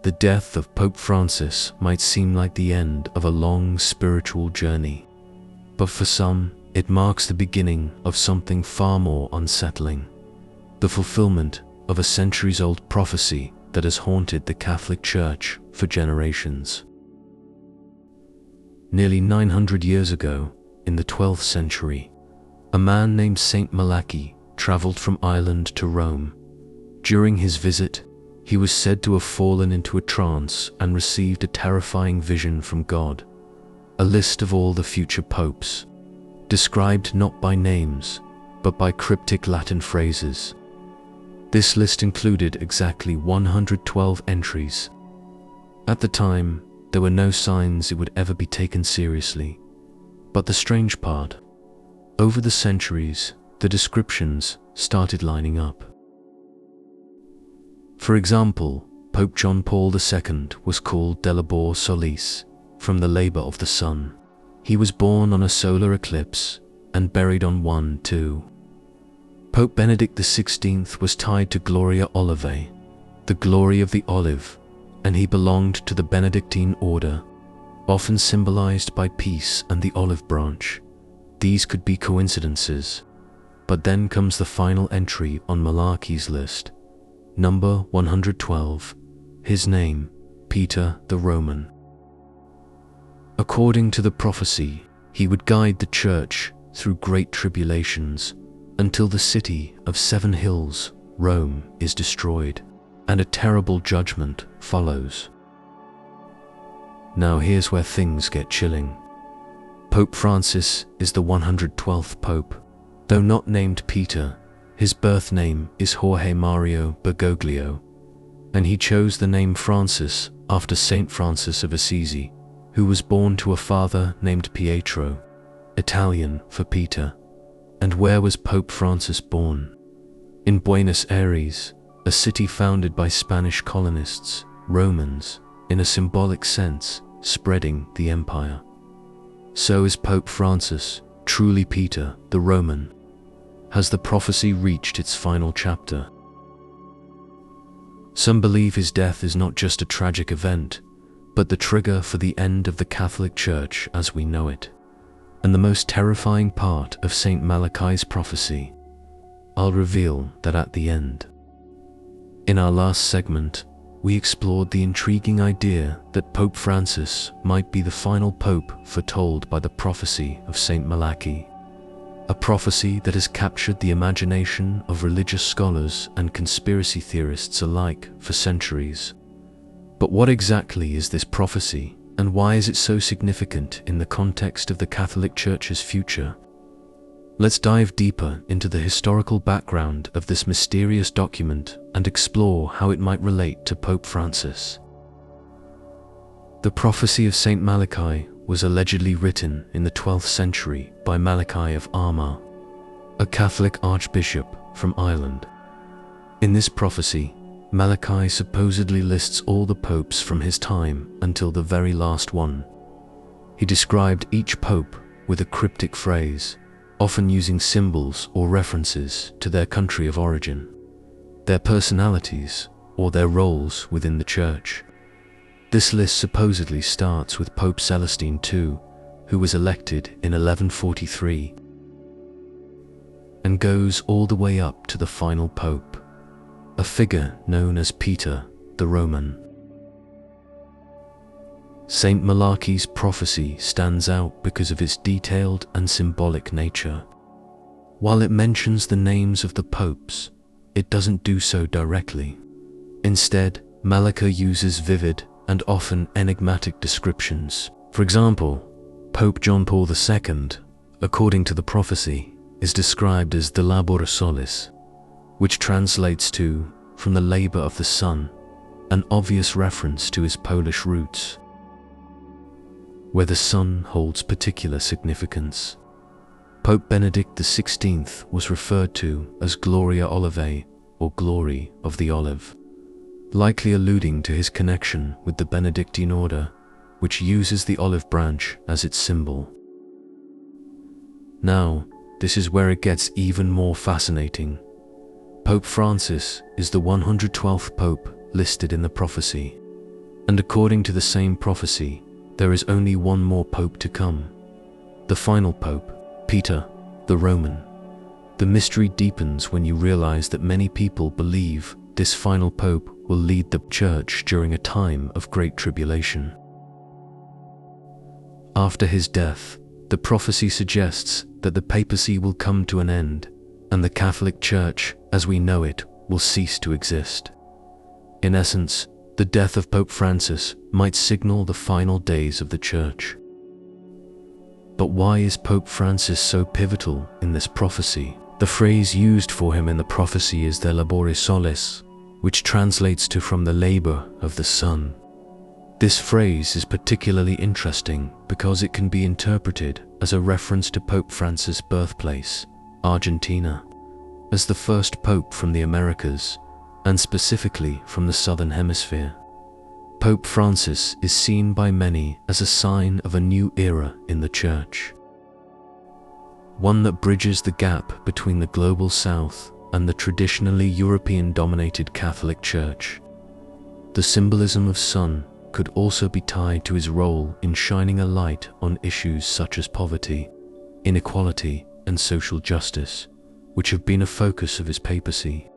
The death of Pope Francis might seem like the end of a long spiritual journey, but for some, it marks the beginning of something far more unsettling: the fulfillment of a centuries-old prophecy that has haunted the Catholic Church for generations. Nearly 900 years ago, in the 12th century, a man named Saint Malachy traveled from Ireland to Rome. During his visit, he was said to have fallen into a trance and received a terrifying vision from God: a list of all the future popes, described not by names, but by cryptic Latin phrases. This list included exactly 112 entries. At the time, there were no signs it would ever be taken seriously. But the strange part, over the centuries, the descriptions started lining up. For example, Pope John Paul II was called de labor solis, from the labor of the sun. He was born on a solar eclipse and buried on 1/2. Pope Benedict XVI was tied to Gloria Olivae, the glory of the olive, and he belonged to the Benedictine order, often symbolized by peace and the olive branch. These could be coincidences. But then comes the final entry on Malachy's list, number 112, his name, Peter the Roman. According to the prophecy, he would guide the church through great tribulations until the city of 7 hills, Rome, is destroyed, and a terrible judgment follows. Now here's where things get chilling. Pope Francis is the 112th Pope. Though not named Peter, his birth name is Jorge Mario Bergoglio, and he chose the name Francis after Saint Francis of Assisi, who was born to a father named Pietro, Italian for Peter. And where was Pope Francis born? In Buenos Aires, a city founded by Spanish colonists, Romans, in a symbolic sense, spreading the empire. So is Pope Francis truly Peter the Roman? Has the prophecy reached its final chapter? Some believe his death is not just a tragic event, but the trigger for the end of the Catholic Church as we know it. And the most terrifying part of Saint Malachy's prophecy, I'll reveal that at the end. In our last segment, we explored the intriguing idea that Pope Francis might be the final pope foretold by the prophecy of Saint Malachy, a prophecy that has captured the imagination of religious scholars and conspiracy theorists alike for centuries. But what exactly is this prophecy, and why is it so significant in the context of the Catholic Church's future? Let's dive deeper into the historical background of this mysterious document and explore how it might relate to Pope Francis. The prophecy of Saint Malachy was allegedly written in the 12th century by Malachy of Armagh, a Catholic archbishop from Ireland. In this prophecy, Malachy supposedly lists all the popes from his time until the very last one. He described each pope with a cryptic phrase, often using symbols or references to their country of origin, their personalities, or their roles within the church. This list supposedly starts with Pope Celestine II, who was elected in 1143, and goes all the way up to the final pope, a figure known as Peter the Roman. Saint Malachy's prophecy stands out because of its detailed and symbolic nature. While it mentions the names of the popes, it doesn't do so directly. Instead, Malachy uses vivid and often enigmatic descriptions. For example, Pope John Paul II, according to the prophecy, is described as de labor solis, which translates to from the labor of the sun, an obvious reference to his Polish roots, where the sun holds particular significance. Pope Benedict XVI was referred to as Gloria Olivae, or glory of the olive, likely alluding to his connection with the Benedictine order, which uses the olive branch as its symbol. Now, this is where it gets even more fascinating. Pope Francis is the 112th Pope listed in the prophecy. And according to the same prophecy, there is only one more pope to come. The final pope, Peter the Roman. The mystery deepens when you realize that many people believe this final pope will lead the church during a time of great tribulation. After his death, the prophecy suggests that the papacy will come to an end, and the Catholic Church, as we know it, will cease to exist. In essence, the death of Pope Francis might signal the final days of the Church. But why is Pope Francis so pivotal in this prophecy? The phrase used for him in the prophecy is de labore solis, which translates to from the labor of the sun. This phrase is particularly interesting because it can be interpreted as a reference to Pope Francis' birthplace, Argentina, as the first pope from the Americas, and specifically from the Southern Hemisphere. Pope Francis is seen by many as a sign of a new era in the Church, one that bridges the gap between the global South and the traditionally European-dominated Catholic Church. The symbolism of sun could also be tied to his role in shining a light on issues such as poverty, inequality, and social justice, which have been a focus of his papacy.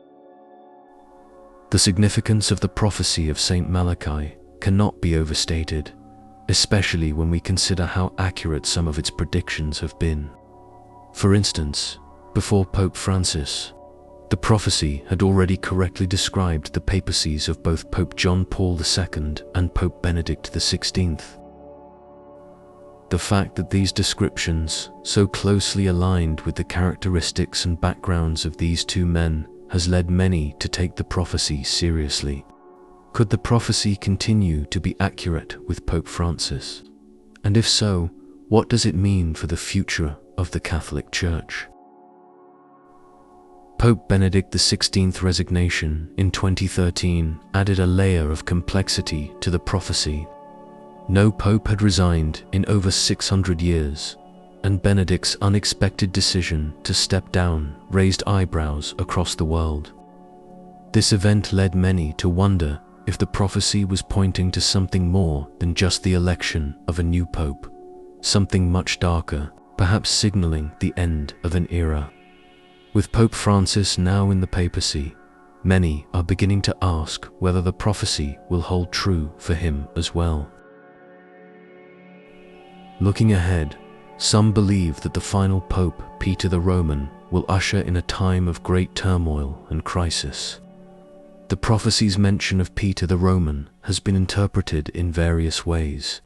The significance of the prophecy of Saint Malachy cannot be overstated, especially when we consider how accurate some of its predictions have been. For instance, before Pope Francis, the prophecy had already correctly described the papacies of both Pope John Paul II and Pope Benedict XVI. The fact that these descriptions so closely aligned with the characteristics and backgrounds of these two men has led many to take the prophecy seriously. Could the prophecy continue to be accurate with Pope Francis? And if so, what does it mean for the future of the Catholic Church? Pope Benedict XVI's resignation in 2013 added a layer of complexity to the prophecy. No pope had resigned in over 600 years, and Benedict's unexpected decision to step down raised eyebrows across the world. This event led many to wonder if the prophecy was pointing to something more than just the election of a new pope, something much darker, perhaps signaling the end of an era. With Pope Francis now in the papacy, many are beginning to ask whether the prophecy will hold true for him as well. Looking ahead, some believe that the final Pope, Peter the Roman, will usher in a time of great turmoil and crisis. The prophecy's mention of Peter the Roman has been interpreted in various ways,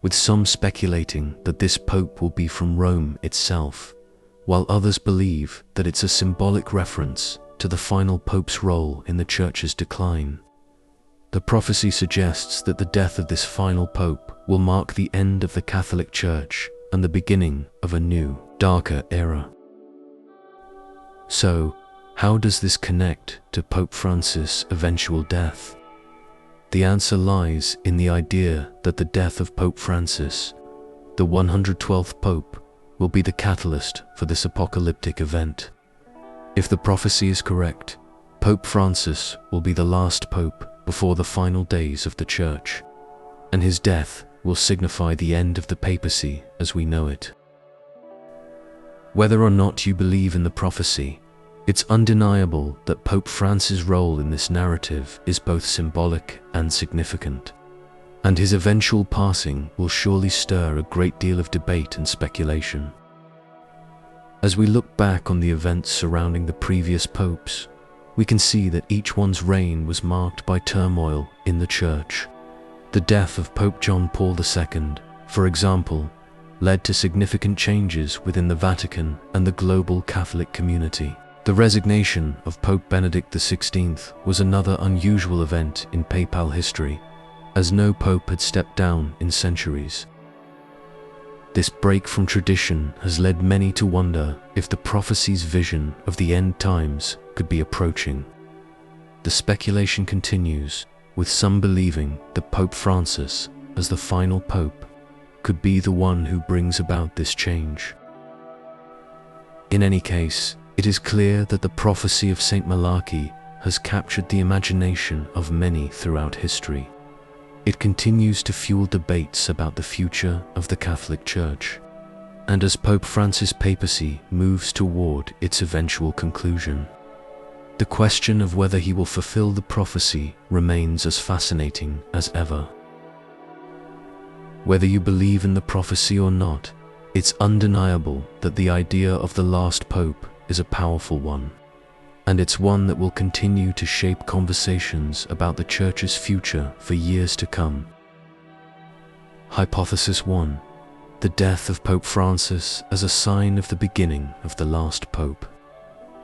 with some speculating that this pope will be from Rome itself, while others believe that it's a symbolic reference to the final pope's role in the Church's decline. The prophecy suggests that the death of this final pope will mark the end of the Catholic Church and the beginning of a new, darker era. So, how does this connect to Pope Francis' eventual death? The answer lies in the idea that the death of Pope Francis, the 112th Pope, will be the catalyst for this apocalyptic event. If the prophecy is correct, Pope Francis will be the last pope before the final days of the Church, and his death will signify the end of the papacy as we know it. Whether or not you believe in the prophecy, it's undeniable that Pope Francis' role in this narrative is both symbolic and significant, and his eventual passing will surely stir a great deal of debate and speculation. As we look back on the events surrounding the previous popes, we can see that each one's reign was marked by turmoil in the Church. The death of Pope John Paul II, for example, led to significant changes within the Vatican and the global Catholic community. The resignation of Pope Benedict XVI was another unusual event in papal history, as no pope had stepped down in centuries. This break from tradition has led many to wonder if the prophecy's vision of the end times could be approaching. The speculation continues, with some believing that Pope Francis, as the final pope, could be the one who brings about this change. In any case, it is clear that the prophecy of Saint Malachy has captured the imagination of many throughout history. it continues to fuel debates about the future of the Catholic Church. And as Pope Francis' papacy moves toward its eventual conclusion, the question of whether he will fulfill the prophecy remains as fascinating as ever. Whether you believe in the prophecy or not, it's undeniable that the idea of the last pope is a powerful one, and it's one that will continue to shape conversations about the Church's future for years to come. Hypothesis 1. The death of Pope Francis as a sign of the beginning of the last pope.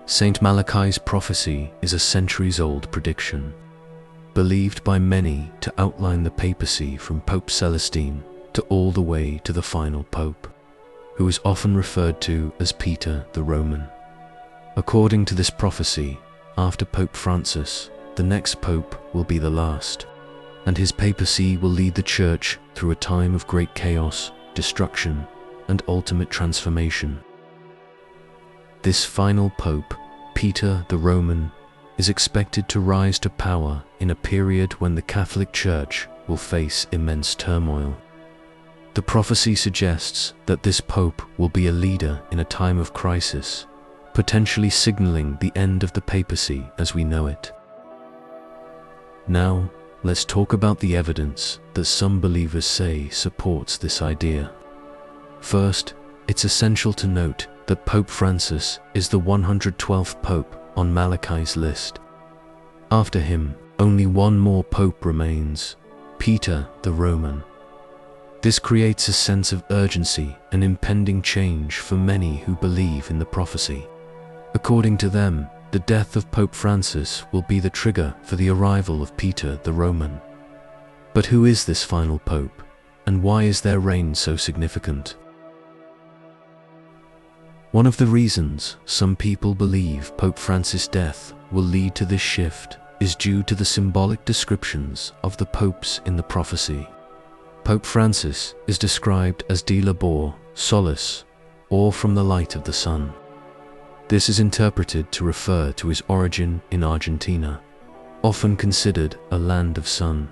Saint Malachy's prophecy is a centuries-old prediction, believed by many to outline the papacy from Pope Celestine to all the way to the final pope, who is often referred to as Peter the Roman. According to this prophecy, after Pope Francis, the next pope will be the last, and his papacy will lead the Church through a time of great chaos, destruction, and ultimate transformation. This final pope, Peter the Roman, is expected to rise to power in a period when the Catholic Church will face immense turmoil. The prophecy suggests that this pope will be a leader in a time of crisis, potentially signaling the end of the papacy as we know it. Now, let's talk about the evidence that some believers say supports this idea. First, it's essential to note that Pope Francis is the 112th pope on Malachy's list. After him, only one more pope remains, Peter the Roman. This creates a sense of urgency and impending change for many who believe in the prophecy. According to them, the death of Pope Francis will be the trigger for the arrival of Peter the Roman. But who is this final pope, and why is their reign so significant? One of the reasons some people believe Pope Francis' death will lead to this shift is due to the symbolic descriptions of the popes in the prophecy. Pope Francis is described as de labor solis, or from the light of the sun. This is interpreted to refer to his origin in Argentina, often considered a land of sun.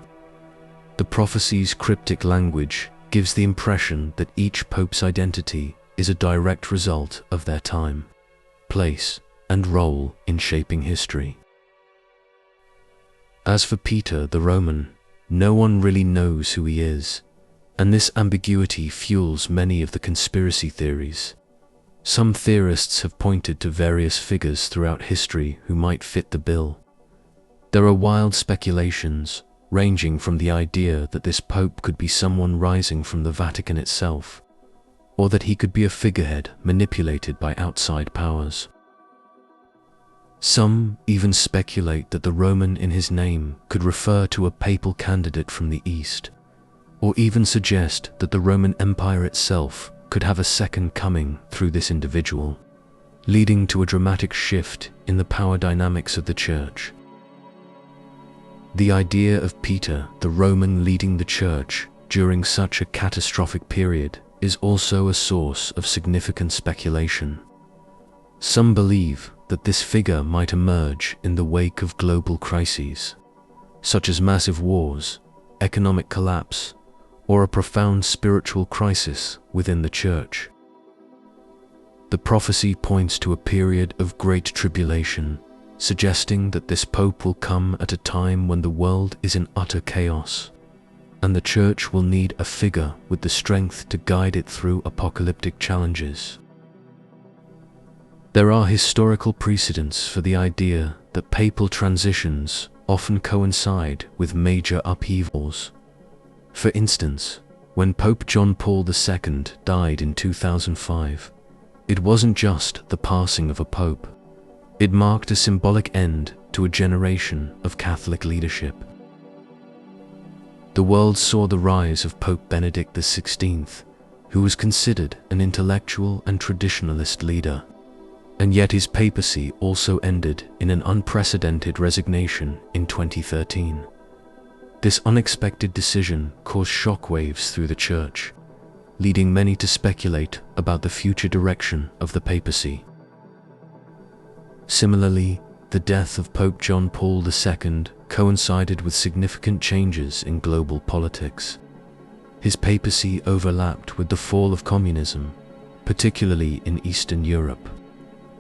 The prophecy's cryptic language gives the impression that each pope's identity is a direct result of their time, place, and role in shaping history. As for Peter the Roman, no one really knows who he is, and this ambiguity fuels many of the conspiracy theories. Some theorists have pointed to various figures throughout history who might fit the bill. There are wild speculations, ranging from the idea that this pope could be someone rising from the Vatican itself, or that he could be a figurehead manipulated by outside powers. Some even speculate that the Roman in his name could refer to a papal candidate from the East, or even suggest that the Roman Empire itself could have a second coming through this individual, leading to a dramatic shift in the power dynamics of the Church. The idea of Peter the Roman leading the Church during such a catastrophic period is also a source of significant speculation. Some believe that this figure might emerge in the wake of global crises, such as massive wars, economic collapse, or a profound spiritual crisis within the Church. The prophecy points to a period of great tribulation, suggesting that this pope will come at a time when the world is in utter chaos, and the Church will need a figure with the strength to guide it through apocalyptic challenges. There are historical precedents for the idea that papal transitions often coincide with major upheavals. For instance, when Pope John Paul II died in 2005, it wasn't just the passing of a pope. It marked a symbolic end to a generation of Catholic leadership. The world saw the rise of Pope Benedict XVI, who was considered an intellectual and traditionalist leader. And yet his papacy also ended in an unprecedented resignation in 2013. This unexpected decision caused shockwaves through the Church, leading many to speculate about the future direction of the papacy. Similarly, the death of Pope John Paul II coincided with significant changes in global politics. His papacy overlapped with the fall of communism, particularly in Eastern Europe,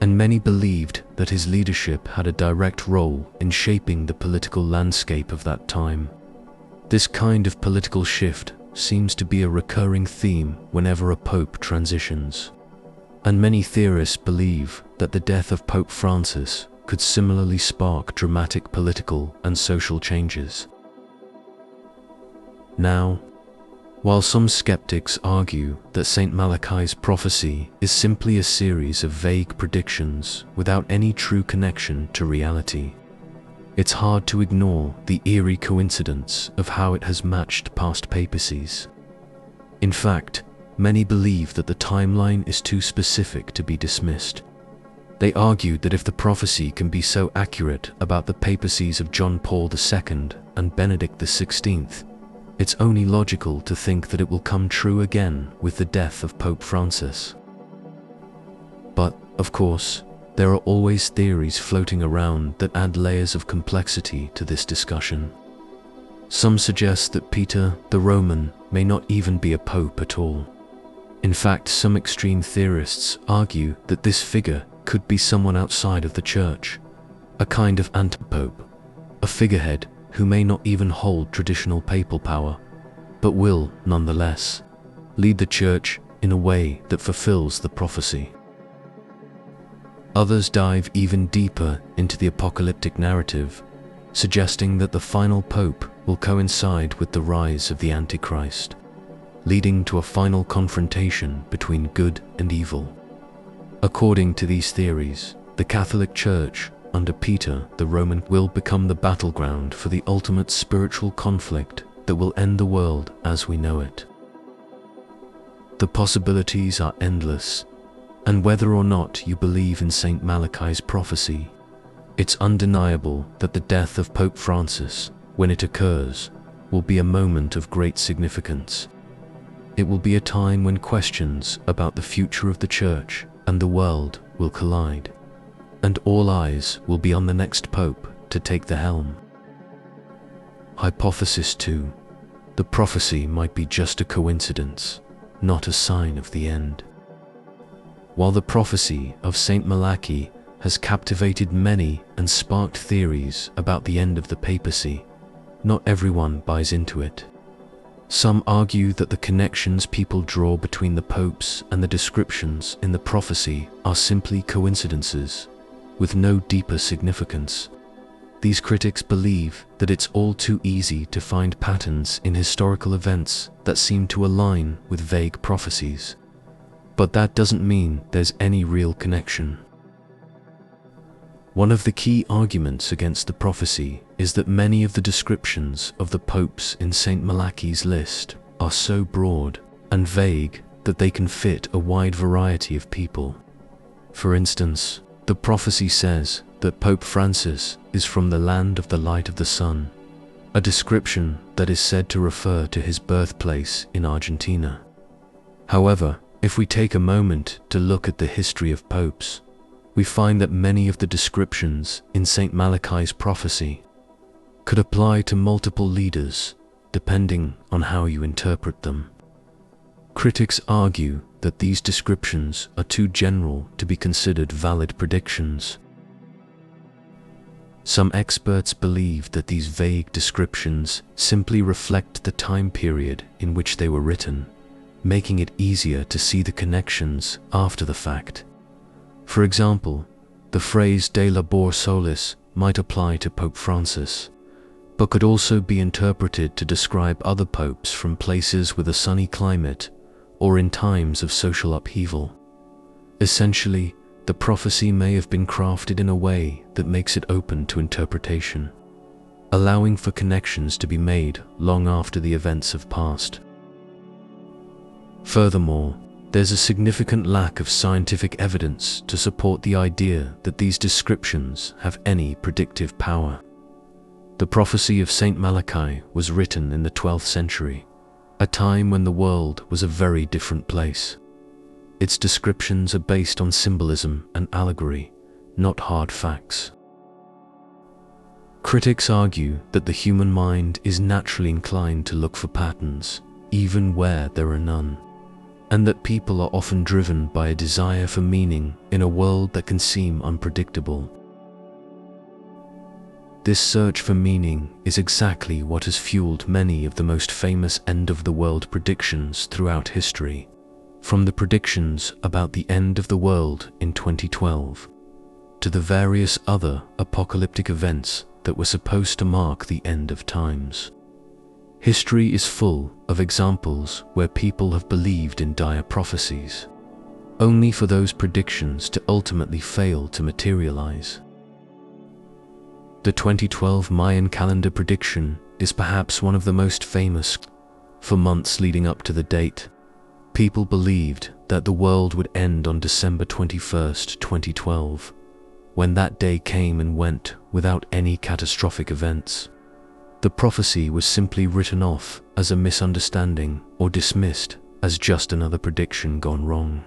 and many believed that his leadership had a direct role in shaping the political landscape of that time. This kind of political shift seems to be a recurring theme whenever a pope transitions, and many theorists believe that the death of Pope Francis could similarly spark dramatic political and social changes. Now, while some skeptics argue that Saint Malachy's prophecy is simply a series of vague predictions without any true connection to reality, it's hard to ignore the eerie coincidence of how it has matched past papacies. In fact, many believe that the timeline is too specific to be dismissed. They argued that if the prophecy can be so accurate about the papacies of John Paul II and Benedict XVI, it's only logical to think that it will come true again with the death of Pope Francis. But, of course, there are always theories floating around that add layers of complexity to this discussion. Some suggest that Peter the Roman may not even be a pope at all. In fact, some extreme theorists argue that this figure could be someone outside of the church, a kind of antipope, a figurehead who may not even hold traditional papal power, but will, nonetheless, lead the church in a way that fulfills the prophecy. Others dive even deeper into the apocalyptic narrative, suggesting that the final pope will coincide with the rise of the Antichrist, leading to a final confrontation between good and evil. According to these theories, the Catholic Church under Peter the Roman will become the battleground for the ultimate spiritual conflict that will end the world as we know it. The possibilities are endless, and whether or not you believe in Saint Malachy's prophecy, it's undeniable that the death of Pope Francis, when it occurs, will be a moment of great significance. It will be a time when questions about the future of the Church and the world will collide, and all eyes will be on the next pope to take the helm. Hypothesis 2. The prophecy might be just a coincidence, not a sign of the end. While the prophecy of Saint Malachy has captivated many and sparked theories about the end of the papacy, not everyone buys into it. Some argue that the connections people draw between the popes and the descriptions in the prophecy are simply coincidences, with no deeper significance. These critics believe that it's all too easy to find patterns in historical events that seem to align with vague prophecies. But that doesn't mean there's any real connection. One of the key arguments against the prophecy is that many of the descriptions of the popes in Saint Malachy's list are so broad and vague that they can fit a wide variety of people. For instance, the prophecy says that Pope Francis is from the land of the light of the sun, a description that is said to refer to his birthplace in Argentina. However, if we take a moment to look at the history of popes, we find that many of the descriptions in Saint Malachy's prophecy could apply to multiple leaders, depending on how you interpret them. Critics argue that these descriptions are too general to be considered valid predictions. Some experts believe that these vague descriptions simply reflect the time period in which they were written, making it easier to see the connections after the fact. For example, the phrase De labor solis might apply to Pope Francis, but could also be interpreted to describe other popes from places with a sunny climate or in times of social upheaval. Essentially, the prophecy may have been crafted in a way that makes it open to interpretation, allowing for connections to be made long after the events have passed. Furthermore, there's a significant lack of scientific evidence to support the idea that these descriptions have any predictive power. The prophecy of Saint Malachy was written in the 12th century, a time when the world was a very different place. Its descriptions are based on symbolism and allegory, not hard facts. Critics argue that the human mind is naturally inclined to look for patterns, even where there are none, and that people are often driven by a desire for meaning in a world that can seem unpredictable. This search for meaning is exactly what has fueled many of the most famous end-of-the-world predictions throughout history, from the predictions about the end of the world in 2012 to the various other apocalyptic events that were supposed to mark the end of times. History is full of examples where people have believed in dire prophecies, only for those predictions to ultimately fail to materialize. The 2012 Mayan calendar prediction is perhaps one of the most famous. For months leading up to the date, people believed that the world would end on December 21st, 2012, when that day came and went without any catastrophic events. The prophecy was simply written off as a misunderstanding or dismissed as just another prediction gone wrong.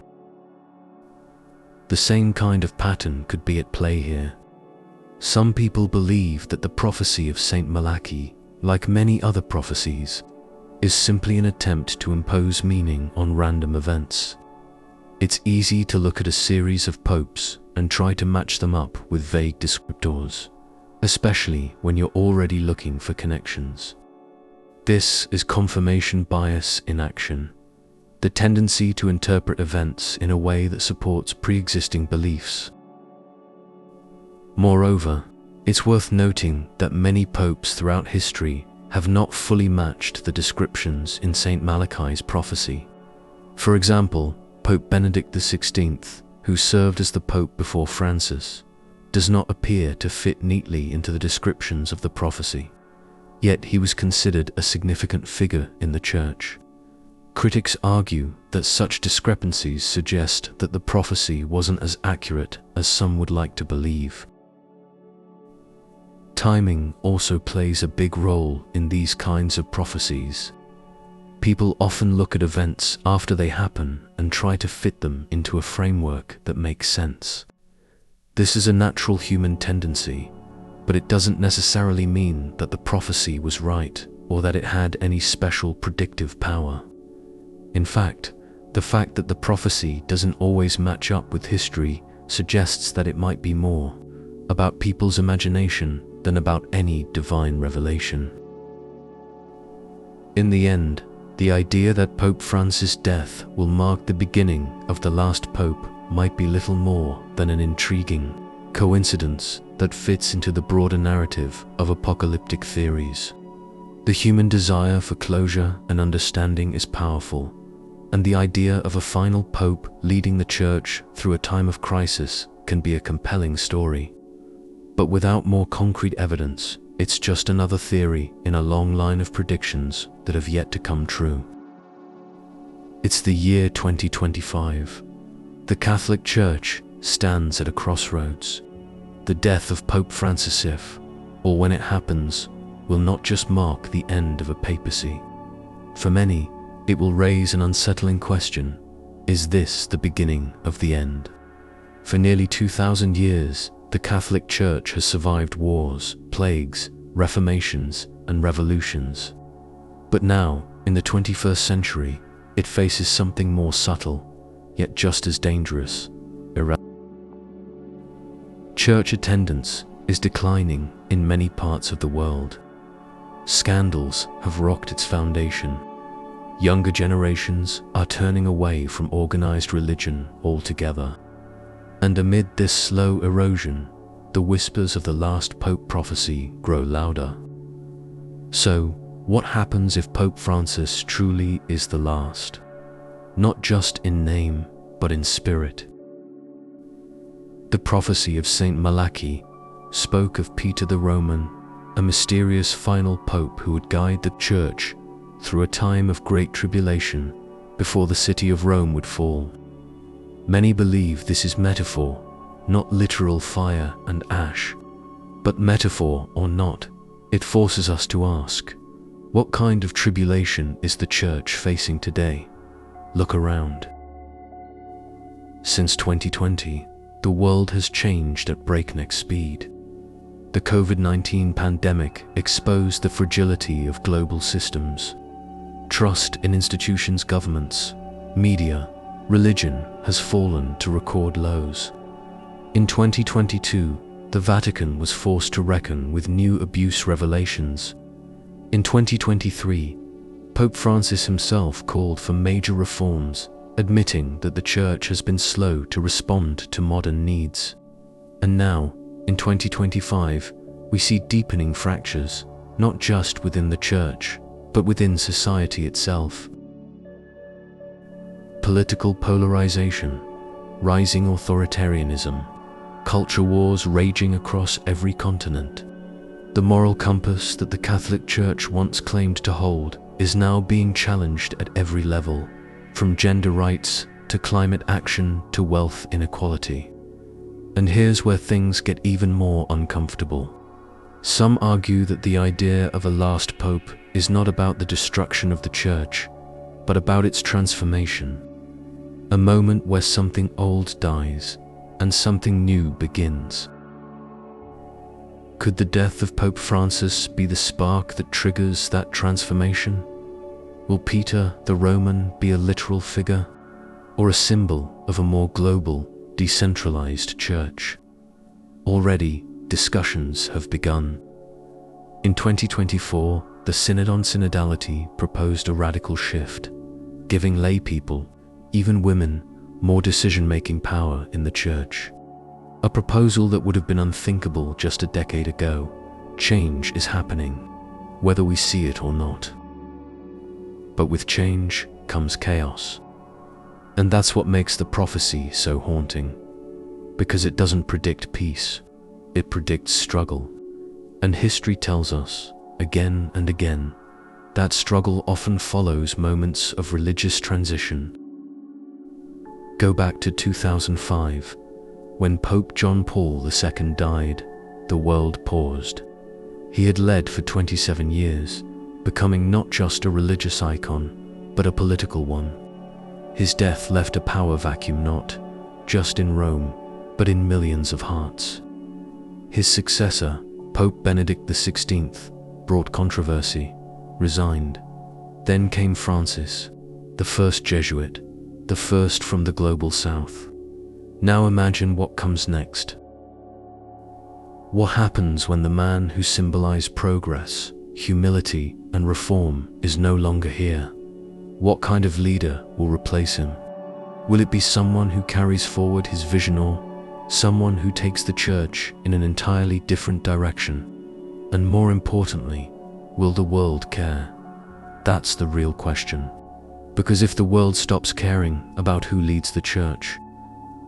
The same kind of pattern could be at play here. Some people believe that the prophecy of Saint Malachy, like many other prophecies, is simply an attempt to impose meaning on random events. It's easy to look at a series of popes and try to match them up with vague descriptors, especially when you're already looking for connections. This is confirmation bias in action, the tendency to interpret events in a way that supports pre-existing beliefs. Moreover, it's worth noting that many popes throughout history have not fully matched the descriptions in Saint Malachy's prophecy. For example, Pope Benedict XVI, who served as the Pope before Francis, does not appear to fit neatly into the descriptions of the prophecy, yet he was considered a significant figure in the Church. Critics argue that such discrepancies suggest that the prophecy wasn't as accurate as some would like to believe. Timing also plays a big role in these kinds of prophecies. People often look at events after they happen and try to fit them into a framework that makes sense. This is a natural human tendency, but it doesn't necessarily mean that the prophecy was right or that it had any special predictive power. In fact, the fact that the prophecy doesn't always match up with history suggests that it might be more about people's imagination than about any divine revelation. In the end, the idea that Pope Francis' death will mark the beginning of the last pope might be little more than an intriguing coincidence that fits into the broader narrative of apocalyptic theories. The human desire for closure and understanding is powerful, and the idea of a final pope leading the Church through a time of crisis can be a compelling story. But without more concrete evidence, it's just another theory in a long line of predictions that have yet to come true. It's the year 2025. The Catholic Church stands at a crossroads. The death of Pope Francis, if, or when it happens, will not just mark the end of a papacy. For many, it will raise an unsettling question: is this the beginning of the end? For nearly 2,000 years, the Catholic Church has survived wars, plagues, reformations, and revolutions. But now, in the 21st century, it faces something more subtle, yet just as dangerous: church attendance is declining in many parts of the world. Scandals have rocked its foundation. Younger generations are turning away from organized religion altogether. And amid this slow erosion, the whispers of the last Pope prophecy grow louder. So, what happens if Pope Francis truly is the last? Not just in name, but in spirit. The prophecy of Saint Malachy spoke of Peter the Roman, a mysterious final pope who would guide the Church through a time of great tribulation before the city of Rome would fall. Many believe this is metaphor, not literal fire and ash. But metaphor or not, it forces us to ask, what kind of tribulation is the Church facing today? Look around. Since 2020, the world has changed at breakneck speed. The COVID-19 pandemic exposed the fragility of global systems. Trust in institutions, governments, media, religion has fallen to record lows. In 2022, the Vatican was forced to reckon with new abuse revelations. In 2023, Pope Francis himself called for major reforms, admitting that the Church has been slow to respond to modern needs. And now, in 2025, we see deepening fractures, not just within the Church, but within society itself. Political polarization, rising authoritarianism, culture wars raging across every continent. The moral compass that the Catholic Church once claimed to hold is now being challenged at every level, from gender rights to climate action to wealth inequality. And here's where things get even more uncomfortable. Some argue that the idea of a last pope is not about the destruction of the Church, but about its transformation. A moment where something old dies and something new begins. Could the death of Pope Francis be the spark that triggers that transformation? Will Peter the Roman be a literal figure, or a symbol of a more global, decentralized Church? Already, discussions have begun. In 2024, the Synod on Synodality proposed a radical shift, giving lay people, even women, more decision-making power in the Church. A proposal that would have been unthinkable just a decade ago. Change is happening, whether we see it or not. But with change comes chaos. And that's what makes the prophecy so haunting. Because it doesn't predict peace, it predicts struggle. And history tells us, again and again, that struggle often follows moments of religious transition. Go back to 2005, when Pope John Paul II died, the world paused. He had led for 27 years, becoming not just a religious icon, but a political one. His death left a power vacuum not just in Rome, but in millions of hearts. His successor, Pope Benedict XVI, brought controversy, resigned. Then came Francis, the first Jesuit, the first from the global south. Now imagine what comes next. What happens when the man who symbolized progress, humility, and reform is no longer here? What kind of leader will replace him? Will it be someone who carries forward his vision, or someone who takes the Church in an entirely different direction? And more importantly, will the world care? That's the real question. Because if the world stops caring about who leads the Church,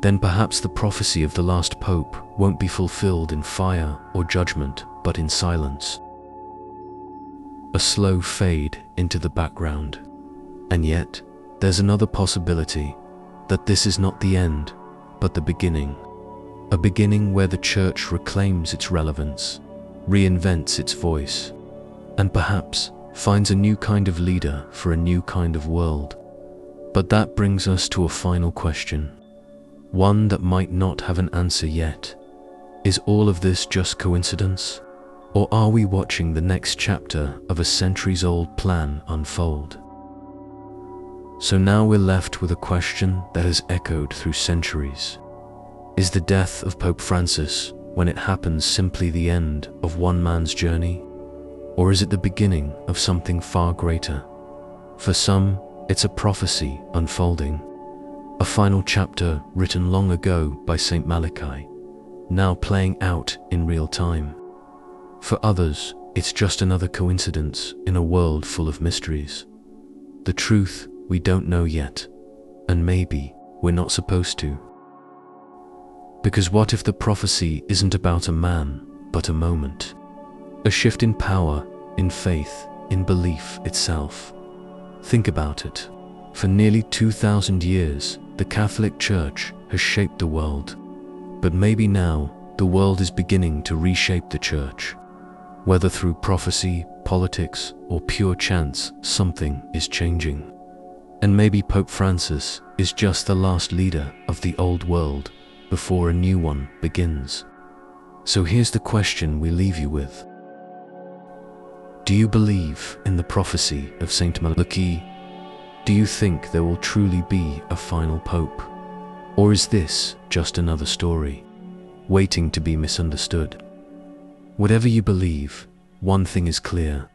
then perhaps the prophecy of the last pope won't be fulfilled in fire or judgment, but in silence. A slow fade into the background. And yet, there's another possibility, that this is not the end, but the beginning. A beginning where the Church reclaims its relevance, reinvents its voice, and perhaps finds a new kind of leader for a new kind of world. But that brings us to a final question, one that might not have an answer yet. Is all of this just coincidence? Or are we watching the next chapter of a centuries-old plan unfold? So now we're left with a question that has echoed through centuries. Is the death of Pope Francis, when it happens, simply the end of one man's journey? Or is it the beginning of something far greater? For some, it's a prophecy unfolding, a final chapter written long ago by Saint Malachy, now playing out in real time. For others, it's just another coincidence in a world full of mysteries. The truth we don't know yet, and maybe we're not supposed to. Because what if the prophecy isn't about a man, but a moment? A shift in power, in faith, in belief itself. Think about it. For nearly 2,000 years, the Catholic Church has shaped the world. But maybe now, the world is beginning to reshape the Church. Whether through prophecy, politics, or pure chance, something is changing. And maybe Pope Francis is just the last leader of the old world before a new one begins. So here's the question we leave you with. Do you believe in the prophecy of Saint Malachy? Do you think there will truly be a final pope? Or is this just another story, waiting to be misunderstood? Whatever you believe, one thing is clear: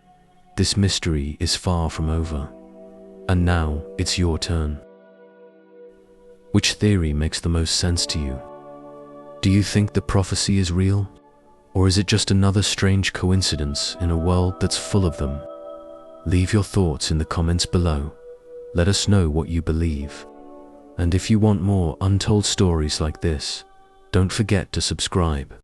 this mystery is far from over. And now it's your turn. Which theory makes the most sense to you? Do you think the prophecy is real? Or is it just another strange coincidence in a world that's full of them? Leave your thoughts in the comments below. Let us know what you believe. And if you want more untold stories like this, don't forget to subscribe.